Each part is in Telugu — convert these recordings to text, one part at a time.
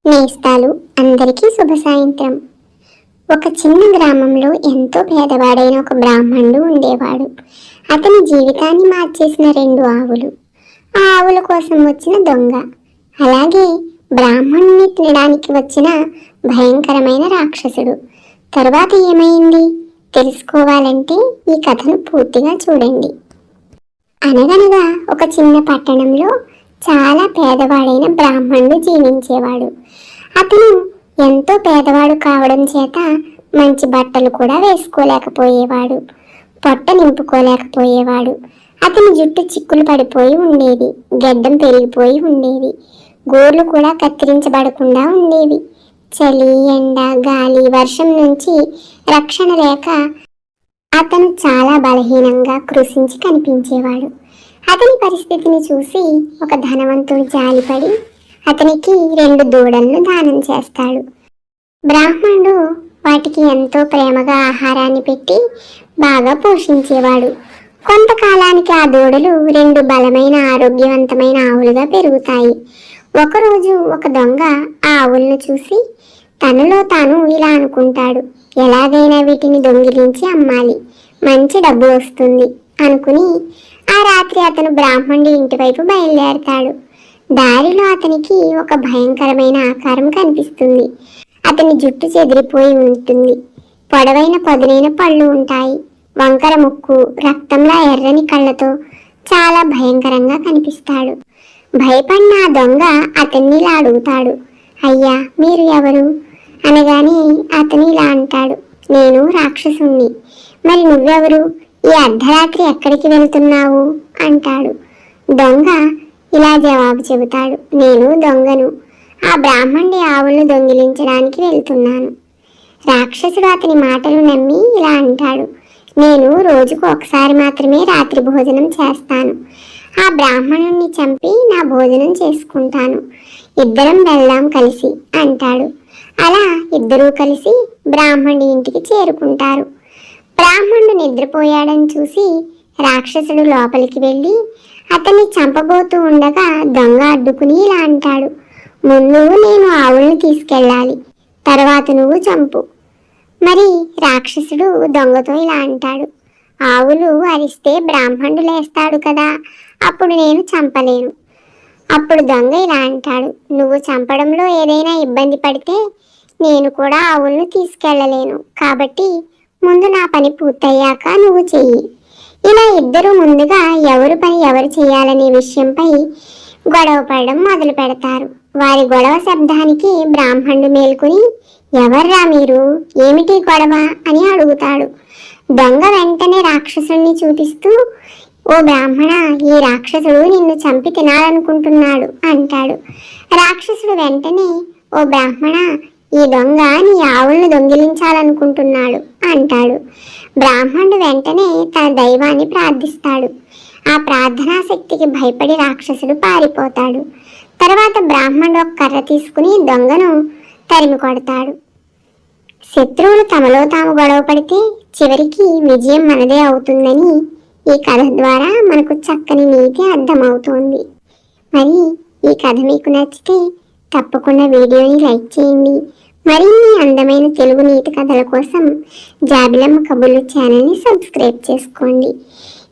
నేస్తాలు అందరికీ శుభ సాయంత్రం. ఒక చిన్న గ్రామంలో ఎంతో పేదవాడైన ఒక బ్రాహ్మణుడు ఉండేవాడు. అతని జీవితాన్ని మార్చేసిన 2 ఆవులు. ఆ ఆవుల కోసం వచ్చిన దొంగ, అలాగే బ్రాహ్మణుని తినడానికి వచ్చిన భయంకరమైన రాక్షసుడు. తరువాత ఏమైంది తెలుసుకోవాలంటే ఈ కథను పూర్తిగా చూడండి. అనగనగా ఒక చిన్న పట్టణంలో చాలా పేదవాడైన బ్రాహ్మణుడు జీవించేవాడు. అతను ఎంతో పేదవాడు కావడం చేత మంచి బట్టలు కూడా వేసుకోలేకపోయేవాడు, పొట్ట నింపుకోలేకపోయేవాడు. అతని జుట్టు చిక్కులు పడిపోయి ఉండేది, గడ్డం పెరిగిపోయి ఉండేది, గోర్లు కూడా కత్తిరించబడకుండా ఉండేవి. చలి, ఎండ, గాలి, వర్షం నుంచి రక్షణ లేక అతను చాలా బలహీనంగా కృషించి కనిపించేవాడు. అతని పరిస్థితిని చూసి ఒక ధనవంతుడు జాలిపడి అతనికి 2 దూడలను దానం చేస్తాడు. బ్రాహ్మణుడు వాటికి ఎంతో ప్రేమగా ఆహారాన్ని పెట్టి బాగా పోషించేవాడు. కొంతకాలానికి ఆ దూడలు 2 బలమైన ఆరోగ్యవంతమైన ఆవులుగా పెరుగుతాయి. ఒకరోజు ఒక దొంగ ఆ ఆవులను చూసి తనలో తాను ఇలా అనుకుంటాడు, ఎలాగైనా వీటిని దొంగిలించి అమ్మాలి, మంచి డబ్బు వస్తుంది అనుకుని ఆ రాత్రి అతను బ్రాహ్మణుడి ఇంటి వైపు బయలుదేరతాడు. దారిలో అతనికి ఒక భయంకరమైన ఆకారం కనిపిస్తుంది. అతని జుట్టు చెదిరిపోయి ఉంటుంది, పొడవైన పదునైన పళ్ళు ఉంటాయి, వంకర ముక్కు, రక్తంలా ఎర్రని కళ్ళతో చాలా భయంకరంగా కనిపిస్తాడు. భయపడిన ఆ దొంగ అతన్ని ఇలా అడుగుతాడు, అయ్యా మీరు ఎవరు అనగానే అతను ఇలా అంటాడు, నేను రాక్షసుణ్ణి. మరి నువ్వెవరు, ఈ అర్ధరాత్రి ఎక్కడికి వెళ్తున్నావు అంటాడు. దొంగ ఇలా జవాబు చెబుతాడు, నేను దొంగను, ఆ బ్రాహ్మణుడి ఆవులను దొంగిలించడానికి వెళ్తున్నాను. రాక్షసుడు అతని మాటలు నమ్మి ఇలా అంటాడు, నేను రోజుకు ఒకసారి మాత్రమే రాత్రి భోజనం చేస్తాను, ఆ బ్రాహ్మణుణ్ణి చంపి నా భోజనం చేసుకుంటాను, ఇద్దరం వెళ్దాం కలిసి అంటాడు. అలా ఇద్దరూ కలిసి బ్రాహ్మణుడి ఇంటికి చేరుకుంటారు. బ్రాహ్మణుడు నిద్రపోయాడని చూసి రాక్షసుడు లోపలికి వెళ్ళి అతన్ని చంపబోతూ ఉండగా దొంగ అడ్డుకుని ఇలా అంటాడు, ముందు నేను ఆవులను తీసుకెళ్ళాలి, తర్వాత నువ్వు చంపు. మరి రాక్షసుడు దొంగతో ఇలా అంటాడు, ఆవులు అరిస్తే బ్రాహ్మణుడు లేస్తాడు కదా, అప్పుడు నేను చంపలేను. అప్పుడు దొంగ ఇలా అంటాడు, నువ్వు చంపడంలో ఏదైనా ఇబ్బంది పడితే నేను కూడా ఆవులను తీసుకెళ్ళలేను, కాబట్టి ముందు నా పని పూర్తయ్యాక నువ్వు చెయ్యి. ఇలా ఇద్దరు ముందుగా ఎవరు పని ఎవరు చేయాలనే విషయంపై గొడవ పడడం మొదలు పెడతారు. వారి గొడవ శబ్దానికి బ్రాహ్మణుడు మేల్కొని, ఎవర్రా మీరు, ఏమిటి గొడవ అని అడుగుతాడు. దొంగ వెంటనే రాక్షసుడిని చూపిస్తూ, ఓ బ్రాహ్మణ, ఈ రాక్షసుడు నిన్ను చంపి తినాలనుకుంటున్నాడు అంటాడు. రాక్షసుడు వెంటనే, ఓ బ్రాహ్మణ, ఈ దొంగ నీ ఆవులను దొంగిలించాలనుకుంటున్నాడు అంటాడు. బ్రాహ్మణుడు వెంటనే తన దైవాన్ని ప్రార్థిస్తాడు. ఆ ప్రార్థనా శక్తికి భయపడి రాక్షసుడు పారిపోతాడు. తర్వాత బ్రాహ్మణుడు ఒక కర్ర తీసుకుని దొంగను తరిమి కొడతాడు. శత్రువులు తమలో తాము గొడవ పడితే చివరికి విజయం మనదే అవుతుందని ఈ కథ ద్వారా మనకు చక్కని నీతి అర్థమవుతోంది. మరి ఈ కథ మీకు నచ్చితే తప్పకుండా వీడియోని లైక్ చేయండి. మరిన్ని అందమైన తెలుగు నీతి కథల కోసం జాబిలమ్మ కబుర్లు ఛానల్ని సబ్స్క్రైబ్ చేసుకోండి.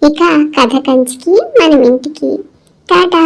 ఇక కథ కంచికి మనం ఇంటికి. టాటా.